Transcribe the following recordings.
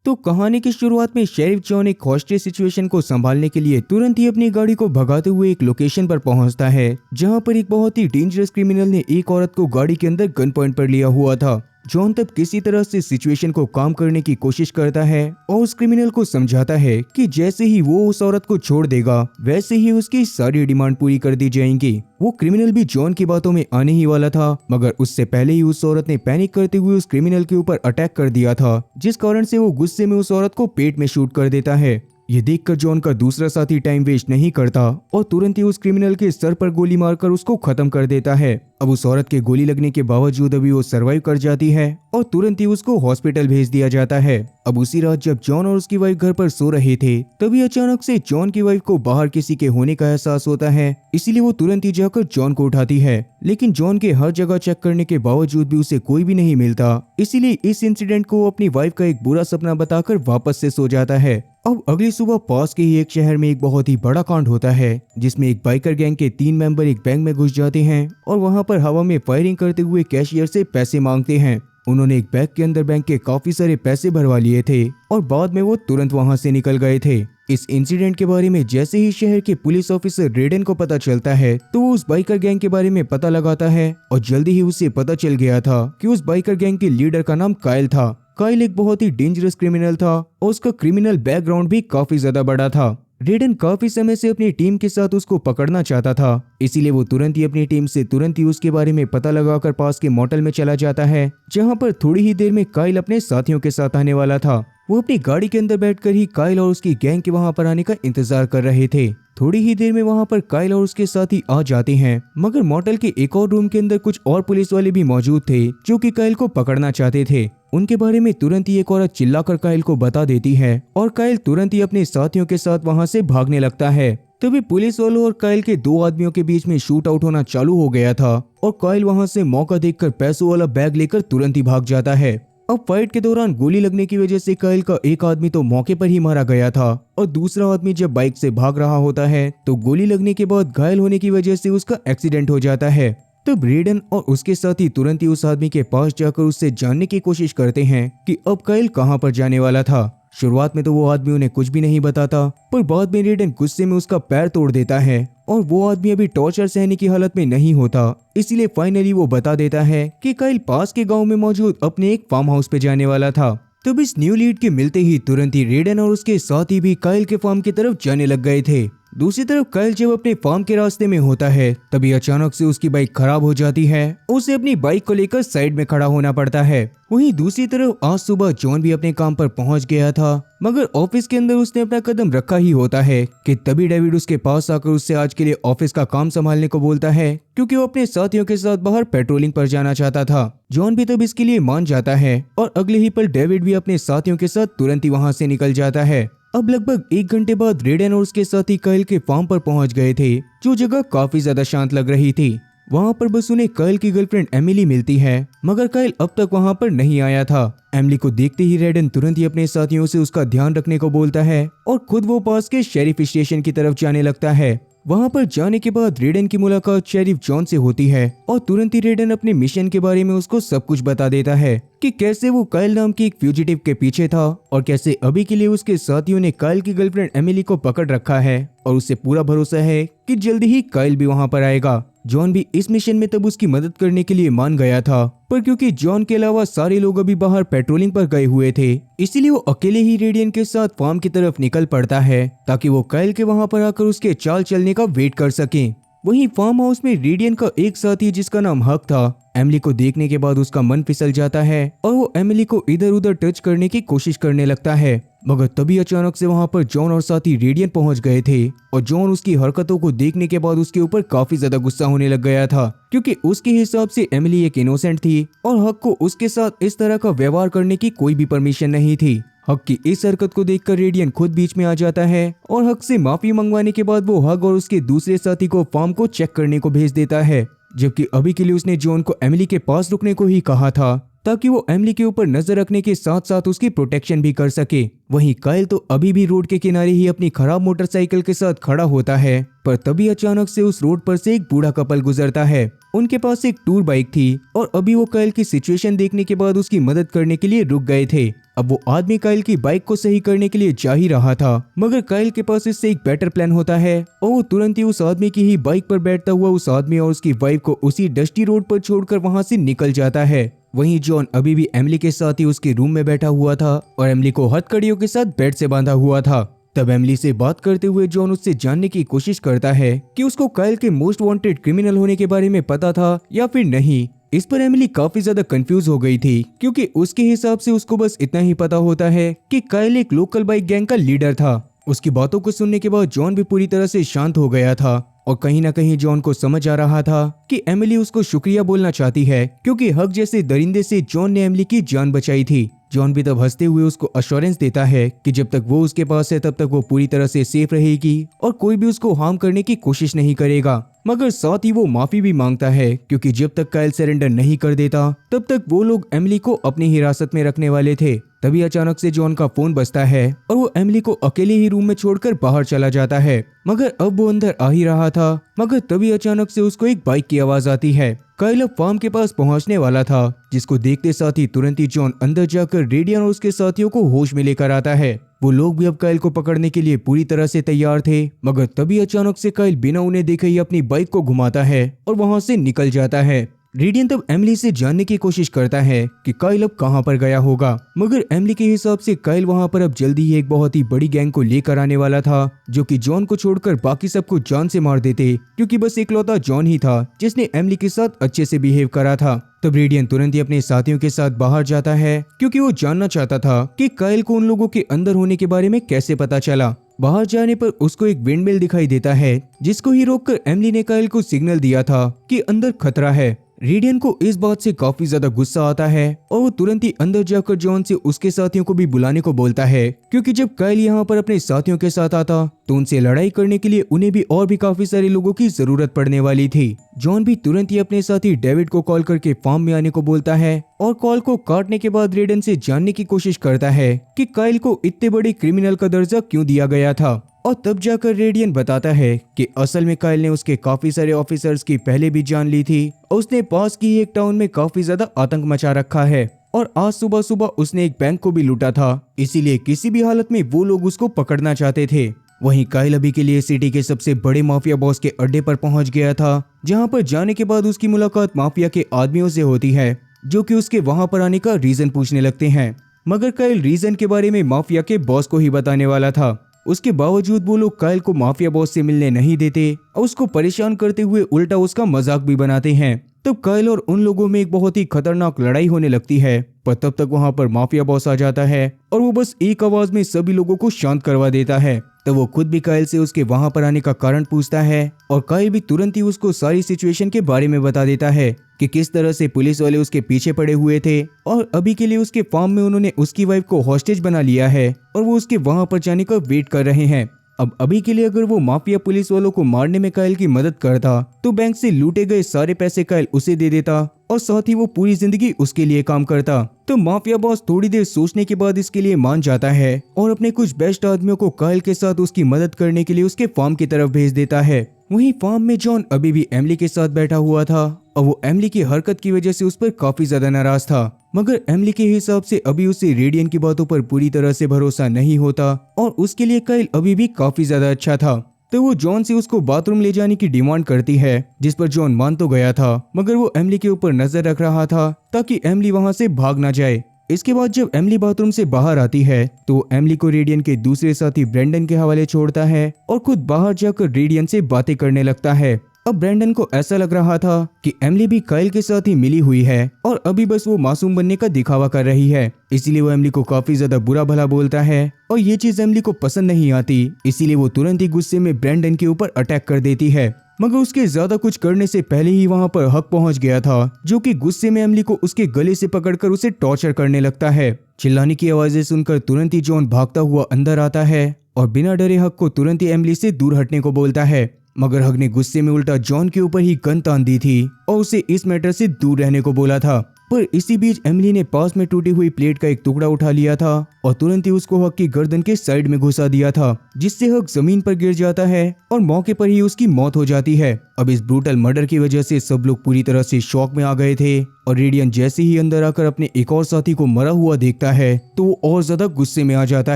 तो कहानी की शुरुआत में शेरिफ जॉन एक हॉस्टेज सिचुएशन को संभालने के लिए तुरंत ही अपनी गाड़ी को भगाते हुए एक लोकेशन पर पहुंचता है, जहां पर एक बहुत ही डेंजरस क्रिमिनल ने एक औरत को गाड़ी के अंदर गन पॉइंट पर लिया हुआ था। जॉन तब किसी तरह से सिचुएशन को काम करने की कोशिश करता है और उस क्रिमिनल को समझाता है कि जैसे ही वो उस औरत को छोड़ देगा वैसे ही उसकी सारी डिमांड पूरी कर दी जाएंगी। वो क्रिमिनल भी जॉन की बातों में आने ही वाला था, मगर उससे पहले ही उस औरत ने पैनिक करते हुए उस क्रिमिनल के ऊपर अटैक कर दिया था, जिस कारण से वो गुस्से में उस औरत को पेट में शूट कर देता है। ये देखकर जॉन का दूसरा साथी टाइम वेस्ट नहीं करता और तुरंत ही उस क्रिमिनल के सर पर गोली मारकर उसको खत्म कर देता है। अब उस औरत के गोली लगने के बावजूद अभी वो सरवाइव कर जाती है और तुरंत ही उसको हॉस्पिटल भेज दिया जाता है। अब उसी रात जब जॉन और उसकी वाइफ घर पर सो रहे थे, तभी अचानक से जॉन की वाइफ को बाहर किसी के होने का एहसास होता है, इसीलिए वो तुरंत ही जाकर जॉन को उठाती है। लेकिन जॉन के हर जगह चेक करने के बावजूद भी उसे कोई भी नहीं मिलता, इसीलिए इस इंसिडेंट को अपनी वाइफ का एक बुरा सपना बताकर वापस से सो जाता है। अब अगली सुबह पास के ही एक शहर में एक बहुत ही बड़ा कांड होता है, जिसमें एक बाइकर गैंग के 3 मेंबर एक बैंक में घुस जाते हैं और वहां पर हवा में फायरिंग करते हुए कैशियर से पैसे मांगते हैं। उन्होंने एक बैग के अंदर बैंक के काफी सारे पैसे भरवा लिए थे और बाद में वो तुरंत वहां से निकल गए थे। इस इंसिडेंट के बारे में जैसे ही शहर के पुलिस ऑफिसर रेडन को पता चलता है, तो वो उस बाइकर गैंग के बारे में पता लगाता है और जल्दी ही उसे पता चल गया था कि उस बाइकर गैंग के लीडर का नाम काइल था। काइल एक बहुत ही डेंजरस क्रिमिनल था और उसका क्रिमिनल बैकग्राउंड भी काफी ज्यादा बड़ा था। रेडन काफी समय से अपनी टीम के साथ उसको पकड़ना चाहता था, इसीलिए वो तुरंत ही अपनी टीम से तुरंत ही उसके बारे में पता लगाकर पास के मोटल में चला जाता है, जहां पर थोड़ी ही देर में काइल अपने साथियों के साथ आने वाला था। वो अपनी गाड़ी के अंदर बैठकर ही काइल और उसकी गैंग के वहां पर आने का इंतजार कर रहे थे। थोड़ी ही देर में वहां पर काइल और उसके साथी आ जाते हैं, मगर मोटल के एक और रूम के अंदर कुछ और पुलिस वाले भी मौजूद थे जो कि काइल को पकड़ना चाहते थे। उनके बारे में तुरंत ही एक औरत चिल्लाकर काइल को बता देती है और काइल तुरंत ही अपने साथियों के साथ वहां से भागने लगता है। तभी पुलिस वालों और काइल के 2 आदमियों के बीच में शूट आउट होना चालू हो गया था और काइल वहां से मौका देखकर पैसों वाला बैग लेकर तुरंत ही भाग जाता है। अब फाइट के दौरान गोली लगने की वजह से काइल का एक आदमी तो मौके पर ही मारा गया था और दूसरा आदमी जब बाइक से भाग रहा होता है तो गोली लगने के बाद घायल होने की वजह से उसका एक्सीडेंट हो जाता है। तब रेडन और उसके साथी तुरंत ही उस आदमी के पास जाकर उससे जानने की कोशिश करते हैं कि अब काइल कहां पर जाने वाला था। शुरुआत में तो वो आदमी उन्हें कुछ भी नहीं बताता, पर बाद में रेडन गुस्से में उसका पैर तोड़ देता है और वो आदमी अभी टॉर्चर सहने की हालत में नहीं होता, इसीलिए फाइनली वो बता देता है कि काइल पास के गांव में मौजूद अपने एक फार्म हाउस पे जाने वाला था। तब इस न्यू लीड के मिलते ही तुरंत ही रेडन और उसके साथी भी काइल के फार्म की तरफ जाने लग गए थे। दूसरी तरफ काइल जब अपने फार्म के रास्ते में होता है, तभी अचानक से उसकी बाइक खराब हो जाती है, उसे अपनी बाइक को लेकर साइड में खड़ा होना पड़ता है। वहीं दूसरी तरफ आज सुबह जॉन भी अपने काम पर पहुंच गया था, मगर ऑफिस के अंदर उसने अपना कदम रखा ही होता है कि तभी डेविड उसके पास आकर उससे आज के लिए ऑफिस का काम संभालने को बोलता है, क्योंकि वो अपने साथियों के साथ बाहर पेट्रोलिंग पर जाना चाहता था। जॉन भी तब इसके लिए मान जाता है और अगले ही पल डेविड भी अपने साथियों के साथ तुरंत ही वहां से निकल जाता है। अब लगभग 1 घंटे बाद रेडन और उसके साथी काइल के फार्म पर पहुंच गए थे, जो जगह काफी ज्यादा शांत लग रही थी। वहां पर बस उन्हें काइल की गर्लफ्रेंड एमिली मिलती है, मगर काइल अब तक वहां पर नहीं आया था। एमिली को देखते ही रेडन तुरंत ही अपने साथियों से उसका ध्यान रखने को बोलता है और खुद वो पास के शेरिफ स्टेशन की तरफ जाने लगता है। वहां पर जाने के बाद रेडन की मुलाकात शेरिफ जॉन से होती है और तुरंत ही रेडन अपने मिशन के बारे में उसको सब कुछ बता देता है कि कैसे वो काइल नाम की एक फ्यूजिटिव के पीछे था और कैसे अभी के लिए उसके साथियों ने काइल की गर्लफ्रेंड एमिली को पकड़ रखा है और उससे पूरा भरोसा है कि जल्दी ही काइल भी वहां पर आएगा। जॉन भी इस मिशन में तब उसकी मदद करने के लिए मान गया था, पर क्योंकि जॉन के अलावा सारे लोग अभी बाहर पेट्रोलिंग पर गए हुए थे, इसीलिए वो अकेले ही रेडियन के साथ फार्म की तरफ निकल पड़ता है ताकि वो काइल के वहां पर आकर उसके चाल चलने का वेट कर सके। वहीं फार्म हाउस में रेडियन का एक साथी जिसका नाम हक था, एमिली को देखने के बाद उसका मन फिसल जाता है और वो एमिली को इधर उधर टच करने की कोशिश करने लगता है, मगर तभी अचानक से वहां पर जॉन और साथी रेडियन पहुंच गए थे और जॉन उसकी हरकतों को देखने के बाद उसके ऊपर काफी ज्यादा गुस्सा होने लग गया था, क्योंकि उसके हिसाब से एमिली एक इनोसेंट थी और हक को उसके साथ इस तरह का व्यवहार करने की कोई भी परमिशन नहीं थी। हक की इस हरकत को देखकर रेडियन खुद बीच में आ जाता है और हक से माफी मंगवाने के बाद वो हक और उसके दूसरे साथी को फार्म को चेक करने को भेज देता है, जबकि अभी के लिए उसने जॉन को एमिली के पास रुकने को ही कहा था, ताकि वो एमिली के ऊपर नजर रखने के साथ साथ उसकी प्रोटेक्शन भी कर सके। वहीं काइल तो अभी भी रोड के किनारे ही अपनी खराब मोटरसाइकिल के साथ खड़ा होता है, पर तभी अचानक से उस रोड पर से एक बूढ़ा कपल गुजरता है। उनके पास एक टूर बाइक थी और अभी वो काइल की सिचुएशन देखने के बाद उसकी मदद करने के लिए रुक गए थे। अब वो आदमी काइल की बाइक को सही करने के लिए जा ही रहा था, मगर काइल के पास इससे एक बेटर प्लान होता है और वो तुरंत ही उस आदमी की ही बाइक पर बैठता हुआ उस आदमी और उसकी वाइफ को उसी डस्टी रोड पर छोड़कर वहां से निकल जाता है। वहीं जॉन अभी भी एमिली के साथ ही उसके रूम में बैठा हुआ था और एमिली को हथकड़ियों के साथ बेड से बांधा हुआ था। तब एमिली से बात करते हुए जॉन उससे जानने की कोशिश करता है कि उसको काइल के मोस्ट वांटेड क्रिमिनल होने के बारे में पता था या फिर नहीं। इस पर एमिली काफी ज्यादा कंफ्यूज हो गई थी, क्योंकि उसके हिसाब से उसको बस इतना ही पता होता है कि काइल एक लोकल बाइक गैंग का लीडर था। उसकी बातों को सुनने के बाद जॉन भी पूरी तरह से शांत हो गया था और कहीं ना कहीं जॉन को समझ आ रहा था कि एमिली उसको शुक्रिया बोलना चाहती है, क्योंकि हक जैसे दरिंदे से जॉन ने एमिली की जान बचाई थी। जॉन भी तब हंसते हुए उसको अश्योरेंस देता है कि जब तक वो उसके पास है तब तक वो पूरी तरह से सेफ रहेगी और कोई भी उसको हार्म करने की कोशिश नहीं करेगा। मगर साथ ही वो माफी भी मांगता है, क्योंकि जब तक काइल सरेंडर नहीं कर देता तब तक वो लोग एमिली को अपनी हिरासत में रखने वाले थे। तभी अचानक से जॉन का फोन बजता है और वो एमिली को अकेले ही रूम में छोड़कर बाहर चला जाता है। मगर अब वो अंदर आ ही रहा था, मगर तभी अचानक से उसको एक बाइक की आवाज आती है। काइल अब फार्म के पास पहुंचने वाला था, जिसको देखते साथ ही तुरंत ही जॉन अंदर जाकर रेडियन और उसके साथियों को होश में लेकर आता है। वो लोग भी अब काइल को पकड़ने के लिए पूरी तरह से तैयार थे, मगर तभी अचानक से काइल बिना उन्हें देखे ही अपनी बाइक को घुमाता है और वहां से निकल जाता है। रेडियन तब एमिली से जानने की कोशिश करता है कि काइल अब कहां पर गया होगा, मगर एमिली के हिसाब से काइल वहां पर अब जल्दी ही एक बहुत ही बड़ी गैंग को लेकर आने वाला था, जो कि जॉन को छोड़कर बाकी सबको जान से मार देते, क्योंकि बस इकलौता जॉन ही था जिसने एमिली के साथ अच्छे से बिहेव करा था। तब रेडियन तुरंत ही अपने साथियों के साथ बाहर जाता है, क्योंकि वो जानना चाहता था कि काइल को उन लोगों के अंदर होने के बारे में कैसे पता चला। बाहर जाने पर उसको एक विंडमिल दिखाई देता है, जिसको ही रोककर एमिली ने काइल को सिग्नल दिया था कि अंदर खतरा है। रेडियन को इस बात से काफी ज्यादा गुस्सा आता है और वो तुरंत ही अंदर जाकर जॉन से उसके साथियों को भी बुलाने को बोलता है, क्योंकि जब काइल यहाँ पर अपने साथियों के साथ आता तो उनसे लड़ाई करने के लिए उन्हें भी और भी काफी सारे लोगों की जरूरत पड़ने वाली थी। जॉन भी तुरंत ही अपने साथी डेविड को कॉल करके फार्म में आने को बोलता है और कॉल को काटने के बाद रेडियन से जानने की कोशिश करता है कि काइल को इतने बड़े क्रिमिनल का दर्जा क्यों दिया गया था। और तब जाकर रेडियन बताता है कि असल में काइल ने उसके काफी सारे ऑफिसर्स की पहले भी जान ली थी और उसने पास की एक टाउन में काफी ज्यादा आतंक मचा रखा है और आज सुबह सुबह उसने एक बैंक को भी लूटा था, इसीलिए किसी भी हालत में वो लोग उसको पकड़ना चाहते थे। वहीं काइल अभी के लिए सिटी के सबसे बड़े माफिया बॉस के अड्डे पर पहुंच गया था, जहां पर जाने के बाद उसकी मुलाकात माफिया के आदमियों से होती है, जो कि उसके वहां पर आने का रीजन पूछने लगते हैं। मगर काइल रीजन के बारे में माफिया के बॉस को ही बताने वाला था। उसके बावजूद वो लोग काइल को माफिया बॉस से मिलने नहीं देते और उसको परेशान करते हुए उल्टा उसका मजाक भी बनाते हैं। तब काइल और उन लोगों में एक बहुत ही खतरनाक लड़ाई होने लगती है, पर तब तक वहां पर माफिया बॉस आ जाता है और वो बस एक आवाज में सभी लोगों को शांत करवा देता है। तब वो खुद भी काइल से उसके वहां पर आने का कारण पूछता है और काइल भी तुरंत ही उसको सारी सिचुएशन के बारे में बता देता है कि किस तरह से पुलिस वाले उसके पीछे पड़े हुए थे और अभी के लिए उसके फार्म में उन्होंने उसकी वाइफ को हॉस्टेज बना लिया है और वो उसके वहां पर जाने का वेट कर रहे हैं। अब अभी के लिए अगर वो माफिया पुलिस वालों को मारने में काइल की मदद करता तो बैंक से लूटे गए सारे पैसे काइल उसे दे देता और साथ ही वो पूरी जिंदगी उसके लिए काम करता। तो माफिया बॉस थोड़ी देर सोचने के बाद इसके लिए मान जाता है और अपने कुछ बेस्ट आदमियों को काइल के साथ उसकी मदद करने के लिए उसके फार्म की तरफ भेज देता है। वहीं फार्म में जॉन अभी भी एमिली के साथ बैठा हुआ था और वो एमिली की हरकत की वजह से उस पर काफी ज्यादा नाराज था, मगर एमिली के हिसाब से अभी उसे रेडियन की बातों पर पूरी तरह से भरोसा नहीं होता और उसके लिए काइल अभी भी काफी ज्यादा अच्छा था। तो वो जॉन से उसको बाथरूम ले जाने की डिमांड करती है, जिस पर जॉन मान तो गया था, मगर वो एमिली के ऊपर नजर रख रहा था ताकि एमिली वहां से भाग ना जाए। इसके बाद जब एमिली बाथरूम से बाहर आती है तो एमिली को रेडियन के दूसरे साथी ब्रेंडन के हवाले छोड़ता है और खुद बाहर जाकर रेडियन से बातें करने लगता है। अब ब्रेंडन को ऐसा लग रहा था कि एमिली भी काइल के साथ ही मिली हुई है और अभी बस वो मासूम बनने का दिखावा कर रही है, इसीलिए वो एमिली को काफी ज्यादा बुरा भला बोलता है और ये चीज एमिली को पसंद नहीं आती, इसीलिए वो तुरंत ही गुस्से में ब्रेंडन के ऊपर अटैक कर देती है। मगर उसके ज्यादा कुछ करने से पहले ही वहां पर हक पहुंच गया था, जो कि गुस्से में एमिली को उसके गले से पकड़कर उसे टॉर्चर करने लगता है। चिल्लाने की आवाजें सुनकर तुरंत ही जॉन भागता हुआ अंदर आता है और बिना डरे हक को तुरंत ही एमिली से दूर हटने को बोलता है, मगर हक ने गुस्से में उल्टा जॉन के ऊपर ही गन तान दी थी और उसे इस मैटर से दूर रहने को बोला था। पर इसी बीच एमिली ने पास में टूटी हुई प्लेट का एक टुकड़ा उठा लिया था और तुरंत ही उसको हक की गर्दन के साइड में घुसा दिया था, जिससे हक जमीन पर गिर जाता है और मौके पर ही उसकी मौत हो जाती है। अब इस ब्रूटल मर्डर की वजह से सब लोग पूरी तरह से शॉक में आ गए थे और रेडियन जैसे ही अंदर आकर अपने एक और साथी को मरा हुआ देखता है तो वो और ज्यादा गुस्से में आ जाता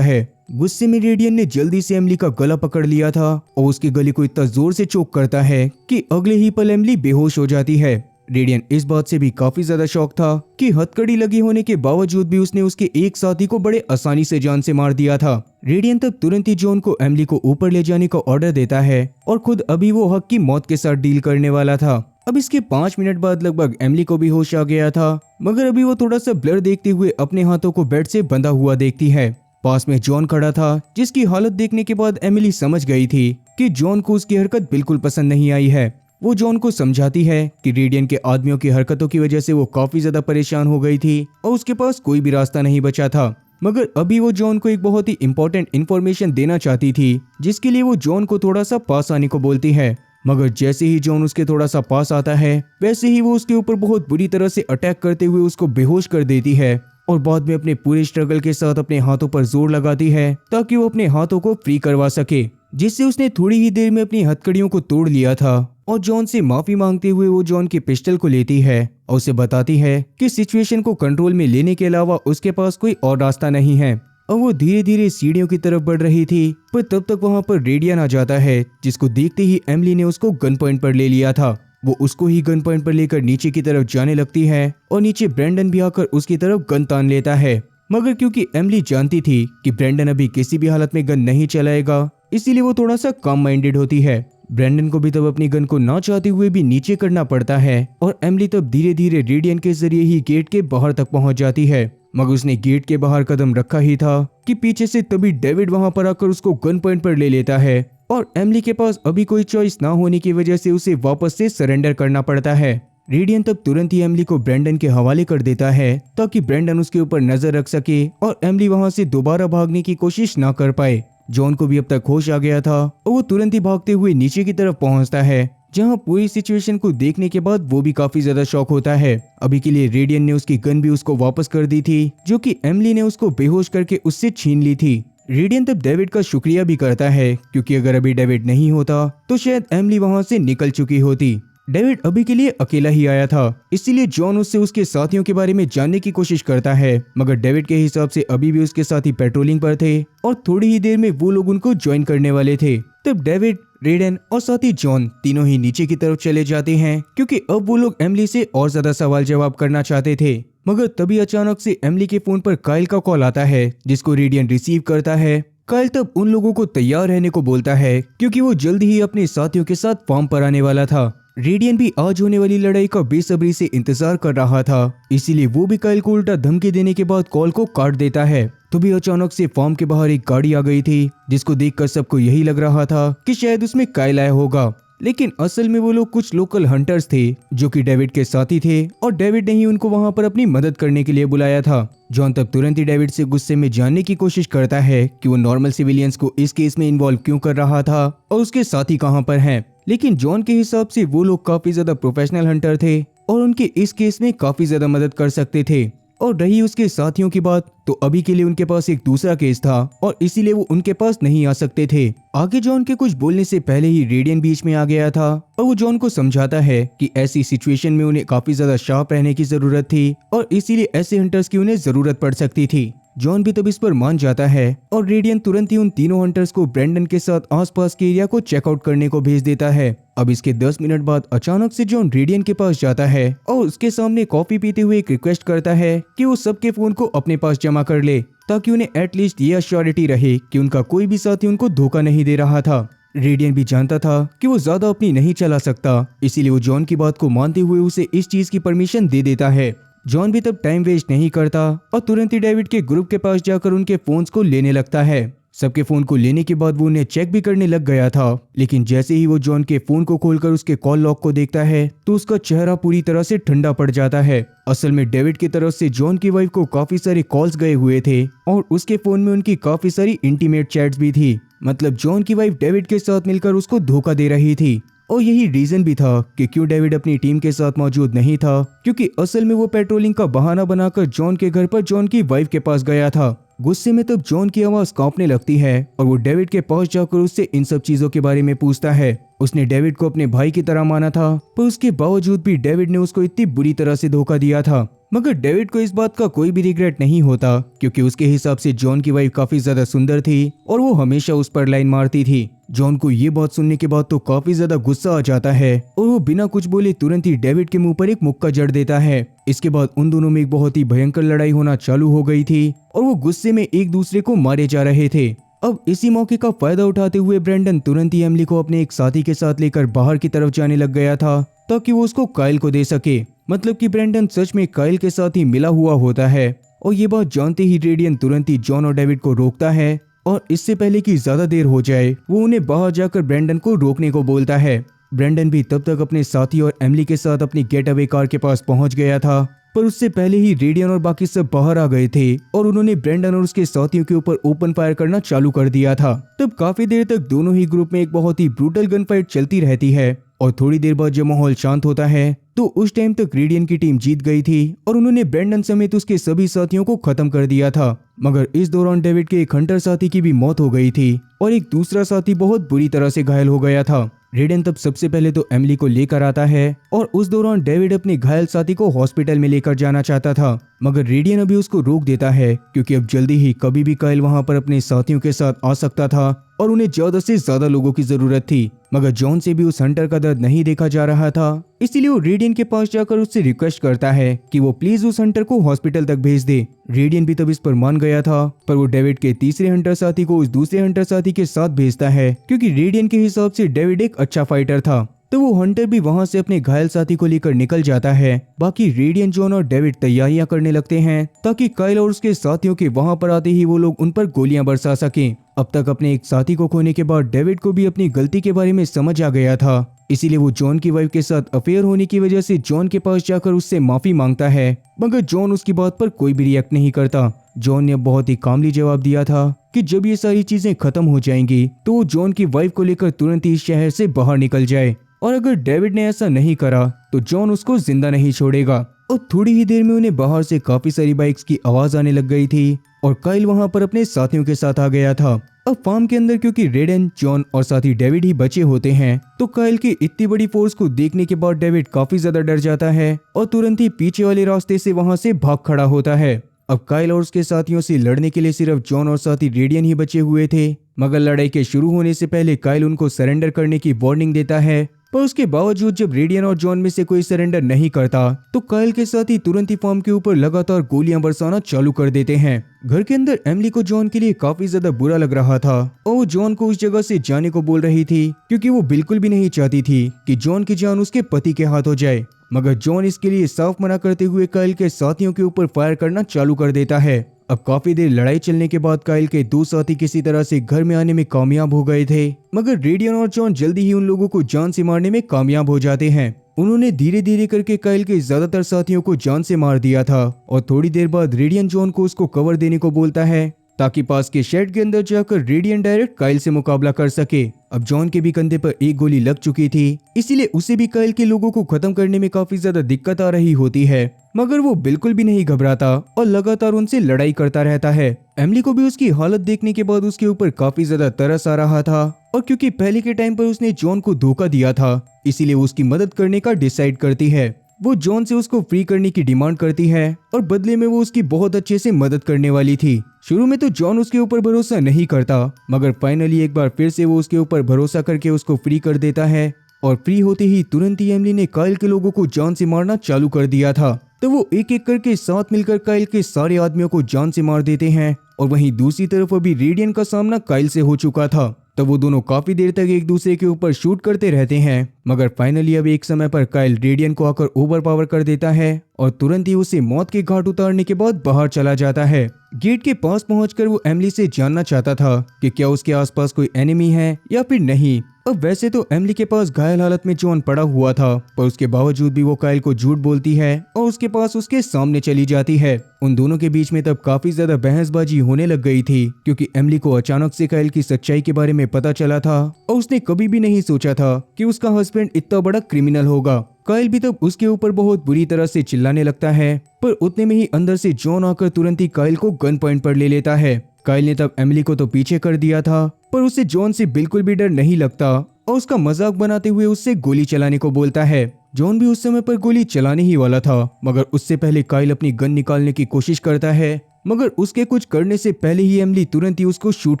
है। गुस्से में रेडियन ने जल्दी से एमिली का गला पकड़ लिया था और उसके गले को इतना जोर से चोक करता है कि अगले ही पल एमिली बेहोश हो जाती है। रेडियन इस बात से भी काफी ज्यादा शॉक था कि हथकड़ी लगी होने के बावजूद भी उसने उसके एक साथी को बड़े आसानी से जान से मार दिया था। रेडियन तब तुरंत ही जॉन को एमिली को ऊपर ले जाने का ऑर्डर देता है और खुद अभी वो हक की मौत के साथ डील करने वाला था। अब इसके 5 मिनट बाद लगभग एमिली को भी होश आ गया था, मगर अभी वो थोड़ा सा ब्लर देखते हुए अपने हाथों को बेड से बंधा हुआ देखती है। पास में जॉन खड़ा था, जिसकी हालत देखने के बाद एमिली समझ गई थी कि जॉन को उसकी हरकत बिल्कुल पसंद नहीं आई है। वो जॉन को समझाती है कि रेडियन के आदमियों की हरकतों की वजह से वो काफी ज्यादा परेशान हो गई थी और उसके पास कोई भी रास्ता नहीं बचा था, मगर अभी वो जॉन को एक बहुत ही इंपॉर्टेंट इन्फॉर्मेशन देना चाहती थी, जिसके लिए वो जॉन को थोड़ा सा पास आने को बोलती है। मगर जैसे ही जॉन उसके थोड़ा सा पास आता है वैसे ही वो उसके ऊपर बहुत बुरी तरह से अटैक करते हुए उसको बेहोश कर देती है और बाद में अपने पूरे स्ट्रगल के साथ अपने हाथों पर जोर लगाती है ताकि वो अपने हाथों को फ्री करवा सके, जिससे उसने थोड़ी ही देर में अपनी हथकड़ियों को तोड़ लिया था। और जॉन से माफी मांगते हुए वो जॉन की पिस्टल को लेती है और उसे बताती है कि सिचुएशन को कंट्रोल में लेने के अलावा उसके पास कोई और रास्ता नहीं है। और वो धीरे धीरे सीढ़ियों की तरफ बढ़ रही थी, पर तब तक वहां पर रेडियन आ जाता है, जिसको देखते ही एमिली ने उसको गन पॉइंट पर ले लिया था। वो उसको ही गन पॉइंट पर लेकर नीचे की तरफ जाने लगती है और नीचे ब्रेंडन भी आकर उसकी तरफ गन तान लेता है। मगर क्योंकि एमिली जानती थी कि ब्रेंडन अभी किसी भी हालत में गन नहीं चलाएगा, इसीलिए वो थोड़ा सा कम माइंडेड होती है। ब्रेंडन को भी तब अपनी गन को ना चाहते हुए भी नीचे करना पड़ता है और एमिली तब धीरे धीरे रेडियन के जरिए ही गेट के बाहर तक पहुंच जाती है। मगर उसने गेट के बाहर कदम रखा ही था कि पीछे से तभी डेविड वहां पर आकर उसको गन पॉइंट पर ले लेता है और एमिली के पास अभी कोई चॉइस ना होने की वजह से उसे वापस से सरेंडर करना पड़ता है। रेडियन तब तुरंत ही एमिली को ब्रेंडन के हवाले कर देता है ताकि ब्रेंडन उसके ऊपर नजर रख सके और एमिली वहां से दोबारा भागने की कोशिश ना कर पाए। जॉन को भी अब तक होश आ गया था और वो तुरंत ही भागते हुए नीचे की तरफ पहुंचता है, जहां पूरी सिचुएशन को देखने के बाद वो भी काफी ज्यादा शॉक होता है। अभी के लिए रेडियन ने उसकी गन भी उसको वापस कर दी थी, जो कि एमिली ने उसको बेहोश करके उससे छीन ली थी। रेडियन तब डेविड का शुक्रिया भी करता है, क्योंकि अगर अभी डेविड नहीं होता तो शायद एमिली वहां से निकल चुकी होती। डेविड अभी के लिए अकेला ही आया था, इसीलिए जॉन उससे उसके साथियों के बारे में जानने की कोशिश करता है, मगर डेविड के हिसाब से अभी भी उसके साथी पेट्रोलिंग पर थे और थोड़ी ही देर में वो लोग उनको ज्वाइन करने वाले थे। तब डेविड, रेडन और साथी जॉन तीनों ही नीचे की तरफ चले जाते हैं, क्योंकि अब वो लोग एमिली से और ज्यादा सवाल जवाब करना चाहते थे। मगर तभी अचानक से एमिली के फोन पर काइल का कॉल आता है, जिसको रेडियन रिसीव करता है। काइल तब उन लोगों को तैयार रहने को बोलता है, क्योंकि वो जल्द ही अपने साथियों के साथ फार्म पर आने वाला था। रेडियन भी आज होने वाली लड़ाई का बेसब्री से इंतजार कर रहा था, इसीलिए वो भी काइल को उल्टा धमकी देने के बाद कॉल को काट देता है। तभी अचानक से फार्म के बाहर एक गाड़ी आ गई थी, जिसको देखकर सबको यही लग रहा था कि शायद उसमें काइल आया होगा, लेकिन असल में वो लोग कुछ लोकल हंटर्स थे जो कि डेविड के साथी थे और डेविड ने ही उनको वहां पर अपनी मदद करने के लिए बुलाया था। जॉन तब तुरंत ही डेविड से गुस्से में जानने की कोशिश करता है कि वो नॉर्मल सिविलियंस को इस केस में इन्वॉल्व क्यों कर रहा था और उसके साथी कहां पर हैं। लेकिन जॉन के हिसाब से वो लोग काफी ज्यादा प्रोफेशनल हंटर थे और उनके इस केस में काफी ज्यादा मदद कर सकते थे। और रही उसके साथियों की बात, तो अभी के लिए उनके पास एक दूसरा केस था और इसीलिए वो उनके पास नहीं आ सकते थे। आगे जॉन के कुछ बोलने से पहले ही रेडियन बीच में आ गया था और वो जॉन को समझाता है कि ऐसी सिचुएशन में उन्हें काफी ज्यादा शार्प रहने की जरूरत थी और इसीलिए ऐसे हंटर्स की उन्हें जरूरत पड़ सकती थी। जॉन भी तब इस पर मान जाता है और रेडियन तुरंत ही उन तीनों हंटर्स को ब्रेंडन के साथ आसपास के एरिया को चेकआउट करने को भेज देता है। अब इसके 10 मिनट बाद अचानक से जॉन रेडियन के पास जाता है और उसके सामने कॉफी पीते हुए एक रिक्वेस्ट करता है कि वो सबके फोन को अपने पास जमा कर ले, ताकि उन्हें एटलीस्ट ये अश्योरिटी रहे कि उनका कोई भी साथी उनको धोखा नहीं दे रहा था। रेडियन भी जानता था कि वो ज्यादा अपनी नहीं चला सकता, इसीलिए वो जॉन की बात को मानते हुए उसे इस चीज की परमिशन दे देता है। जॉन भी तब टाइम वेस्ट नहीं करता और तुरंत ही डेविड के ग्रुप के पास जाकर उनके फोन्स को लेने लगता है। सबके फोन को लेने के बाद वो उन्हें चेक भी करने लग गया था, लेकिन जैसे ही वो जॉन के फोन को खोलकर उसके कॉल लॉग को देखता है तो उसका चेहरा पूरी तरह से ठंडा पड़ जाता है। असल में डेविड की तरफ से जॉन की वाइफ को काफी सारे कॉल्स गए हुए थे और उसके फोन में उनकी काफी सारी इंटीमेट चैट्स भी थी। मतलब जॉन की वाइफ डेविड के साथ मिलकर उसको धोखा दे रही थी। और यही रीजन भी था कि क्यों डेविड अपनी टीम के साथ मौजूद नहीं था, क्योंकि असल में वो पेट्रोलिंग का बहाना बनाकर जॉन के घर पर जॉन की वाइफ के पास गया था। गुस्से में तब जॉन की आवाज कांपने लगती है और वो डेविड के पास जाकर उससे इन सब चीजों के बारे में पूछता है। उसने डेविड को अपने भाई की तरह माना था, पर उसके बावजूद भी डेविड ने उसको इतनी बुरी तरह से धोखा दिया था। मगर डेविड को इस बात का कोई भी रिग्रेट नहीं होता, क्योंकि उसके हिसाब से जॉन की वाइफ काफी ज्यादा सुंदर थी और वो हमेशा उस पर लाइन मारती थी। जॉन को ये बात सुनने के बाद तो काफी ज्यादा गुस्सा आ जाता है और वो बिना कुछ बोले तुरंत ही डेविड के मुंह पर एक मुक्का जड़ देता है। इसके बाद उन दोनों में एक बहुत ही भयंकर लड़ाई होना चालू हो गई थी और वो गुस्से में एक दूसरे को मारे जा रहे थे। अब इसी मौके का फायदा उठाते हुए ब्रेंडन तुरंत ही एमिली को अपने एक साथी के साथ लेकर बाहर की तरफ जाने लग गया था, ताकि वो उसको काइल को दे सके। मतलब कि ब्रेंडन सच में काइल के साथ ही मिला हुआ होता है और ये बात जानते ही रेडियन तुरंत ही जॉन और डेविड को रोकता है और इससे पहले कि ज्यादा देर हो जाए वो उन्हें बाहर जाकर ब्रेंडन को रोकने को बोलता है। ब्रेंडन भी तब तक अपने साथी और एमिली के साथ अपनी गेट अवे कार के पास पहुंच गया था, पर उससे पहले ही रेडियन और बाकी सब बाहर आ गए थे और उन्होंने ब्रेंडन और उसके साथियों के ऊपर ओपन फायर करना चालू कर दिया था। तब काफी देर तक दोनों ही ग्रुप में एक बहुत ही ब्रूटल गन फाइट चलती रहती है और थोड़ी देर बाद जब माहौल शांत होता है तो उस टाइम तक रेडियन की टीम जीत गई थी और उन्होंने ब्रेंडन समेत उसके सभी साथियों को खत्म कर दिया था। मगर इस दौरान डेविड के एक हंटर साथी की भी मौत हो गई थी और एक दूसरा साथी बहुत बुरी तरह से घायल हो गया था। रेडियन तब सबसे पहले तो एमिली को लेकर आता है और उस दौरान डेविड अपने घायल साथी को हॉस्पिटल में लेकर जाना चाहता था, मगर रेडियन अभी उसको रोक देता है, क्योंकि अब जल्दी ही कभी भी काइल वहां पर अपने साथियों के साथ आ सकता था और उन्हें ज्यादा से ज्यादा लोगों की जरूरत थी। मगर जॉन से भी उस हंटर का दर्द नहीं देखा जा रहा था, इसीलिए वो रेडियन के पास जाकर उससे रिक्वेस्ट करता है कि वो प्लीज उस हंटर को हॉस्पिटल तक भेज दे। रेडियन भी तब इस पर मान गया था, पर वो डेविड के तीसरे हंटर साथी को उस दूसरे हंटर साथी के साथ भेजता है, क्योंकि रेडियन के हिसाब से डेविड एक अच्छा फाइटर था। तो वो हंटर भी वहां से अपने घायल साथी को लेकर निकल जाता है। बाकी रेडियन, जॉन और डेविड तैयारियां करने लगते हैं ताकि काइल और उसके साथियों के वहां पर आते ही वो लोग उन पर गोलियां बरसा सकें। अब तक अपने एक साथी को खोने के बाद डेविड को भी अपनी गलती के बारे में समझ आ गया था, इसीलिए वो जॉन की वाइफ के साथ अफेयर होने की वजह से जॉन के पास जाकर उससे माफी मांगता है, मगर जॉन उसकी बात पर कोई भी रिएक्ट नहीं करता। जॉन ने बहुत ही कामली जवाब दिया था कि जब ये सारी चीजें खत्म हो जाएंगी तो वो जॉन की वाइफ को लेकर तुरंत ही इस शहर से बाहर निकल जाए, और अगर डेविड ने ऐसा नहीं करा तो जॉन उसको जिंदा नहीं छोड़ेगा। और थोड़ी ही देर में उन्हें बाहर से काफी सारी बाइक्स की आवाज आने लग गई थी और काइल वहां पर अपने साथियों के साथ आ गया था। अब फार्म के अंदर क्योंकि रेडन, जॉन और साथी डेविड ही बचे होते हैं, तो काइल की इतनी बड़ी फोर्स को देखने के बाद डेविड काफी ज्यादा डर जाता है और तुरंत ही पीछे वाले रास्ते से वहां से भाग खड़ा होता है। अब काइल और उसके साथियों से लड़ने के लिए सिर्फ जॉन और साथी रेडियन ही बचे हुए थे, मगर लड़ाई के शुरू होने से पहले काइल उनको सरेंडर करने की वार्निंग देता है। पर उसके बावजूद जब रेडियन और जॉन में से कोई सरेंडर नहीं करता तो काइल के साथ ही तुरंत ही फार्म के ऊपर लगातार गोलियां बरसाना चालू कर देते हैं। घर के अंदर एमिली को जॉन के लिए काफी ज्यादा बुरा लग रहा था और वो जॉन को उस जगह से जाने को बोल रही थी, क्योंकि वो बिल्कुल भी नहीं चाहती थी कि जॉन की जान उसके पति के हाथ हो जाए। मगर जॉन इसके लिए साफ मना करते हुए काइल के साथियों के ऊपर फायर करना चालू कर देता है। अब काफी देर लड़ाई चलने के बाद काइल के दो साथी किसी तरह से घर में आने में कामयाब हो गए थे, मगर रेडियन और जॉन जल्दी ही उन लोगों को जान से मारने में कामयाब हो जाते हैं। उन्होंने धीरे धीरे करके काइल के ज्यादातर साथियों को जान से मार दिया था और थोड़ी देर बाद रेडियन जॉन को उसको कवर देने को बोलता है, ताकि पास के शेड के अंदर जाकर रेडियन डायरेक्ट काइल से मुकाबला कर सके। अब जॉन के भी कंधे पर एक गोली लग चुकी थी, इसीलिए उसे भी काइल के लोगों को खत्म करने में काफी ज्यादा दिक्कत आ रही होती है, मगर वो बिल्कुल भी नहीं घबराता और लगातार उनसे लड़ाई करता रहता है। एमिली को भी उसकी हालत देखने के बाद उसके ऊपर काफी ज्यादा तरस आ रहा था, और क्योंकि पहले के टाइम पर उसने जॉन को धोखा दिया था, इसीलिए वो उसकी मदद करने का डिसाइड करती है। वो जॉन से उसको फ्री करने की डिमांड करती है और बदले में वो उसकी बहुत अच्छे से मदद करने वाली थी। शुरू में तो जॉन उसके ऊपर भरोसा नहीं करता, मगर फाइनली एक बार फिर से वो उसके ऊपर भरोसा करके उसको फ्री कर देता है, और फ्री होते ही तुरंत ही एमिली ने काइल के लोगों को जान से मारना चालू कर दिया था। तो वो एक एक करके साथ मिलकर काइल के सारे आदमियों को जान से मार देते हैं, और वहीं दूसरी तरफ अभी रेडियन का सामना काइल से हो चुका था। तब वो दोनों काफी देर तक एक दूसरे के ऊपर शूट करते रहते हैं, मगर फाइनली अब एक समय पर काइल रेडियन को आकर ओवर पावर कर देता है और तुरंत ही उसे मौत के घाट उतारने के बाद बाहर चला जाता है। गेट के पास पहुंचकर वो एमिली से जानना चाहता था कि क्या उसके आसपास कोई एनिमी है या फिर नहीं, अब वैसे तो एमिली के पास घायल हालत में जॉन पड़ा हुआ था, पर उसके बावजूद भी वो काइल को झूठ बोलती है और उसके पास उसके सामने चली जाती है। उन दोनों के बीच में तब काफी ज्यादा बहसबाजी होने लग गई थी, क्योंकि एमिली को अचानक से काइल की सच्चाई के बारे में पता चला था और उसने कभी भी नहीं सोचा था कि उसका हस्बैंड इतना बड़ा क्रिमिनल होगा। काइल भी तब उसके ऊपर बहुत बुरी तरह से चिल्लाने लगता है, पर उतने में ही अंदर से जॉन आकर तुरंत ही काइल को गन पॉइंट पर ले लेता है। काइल ने तब एमिली को तो पीछे कर दिया था, पर उसे जॉन से बिल्कुल भी डर नहीं लगता और उसका मजाक बनाते हुए उससे गोली चलाने को बोलता है। जॉन भी उस समय पर गोली चलाने ही वाला था, मगर उससे पहले काइल अपनी गन निकालने की कोशिश करता है, मगर उसके कुछ करने से पहले ही एमिली तुरंत ही उसको शूट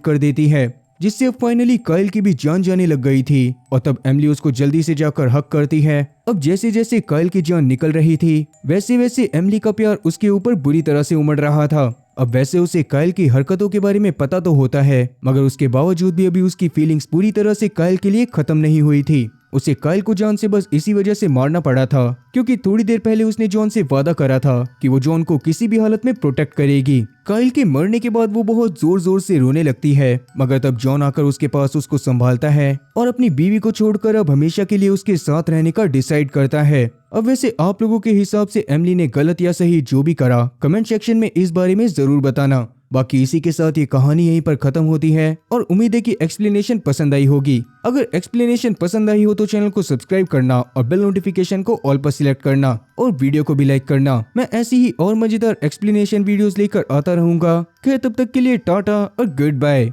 कर देती है, जिससे अब फाइनली काइल की भी जान जाने लग गई थी और तब एमिली उसको जल्दी से जाकर हक करती है। अब जैसे जैसे काइल की जान निकल रही थी, वैसे वैसे एमिली का प्यार उसके ऊपर बुरी तरह से उमड़ रहा था। अब वैसे उसे काइल की हरकतों के बारे में पता तो होता है, मगर उसके बावजूद भी अभी उसकी फीलिंग्स पूरी तरह से काइल के लिए खत्म नहीं हुई थी। उसे काइल को जॉन से बस इसी वजह से मारना पड़ा था, क्योंकि थोड़ी देर पहले उसने जॉन से वादा करा था कि वो जॉन को किसी भी हालत में प्रोटेक्ट करेगी। काइल के मरने के बाद वो बहुत जोर जोर से रोने लगती है, मगर तब जॉन आकर उसके पास उसको संभालता है और अपनी बीवी को छोड़कर अब हमेशा के लिए उसके साथ रहने का डिसाइड करता है। अब वैसे आप लोगों के हिसाब से एमिली ने गलत या सही जो भी करा, कमेंट सेक्शन में इस बारे में जरूर बताना। बाकी इसी के साथ ये कहानी यहीं पर खत्म होती है और उम्मीद है कि एक्सप्लेनेशन पसंद आई होगी। अगर एक्सप्लेनेशन पसंद आई हो तो चैनल को सब्सक्राइब करना और बेल नोटिफिकेशन को ऑल पर सिलेक्ट करना और वीडियो को भी लाइक करना। मैं ऐसी ही और मजेदार एक्सप्लेनेशन वीडियोस लेकर आता रहूंगा। तब तक के लिए टाटा और गुड बाय।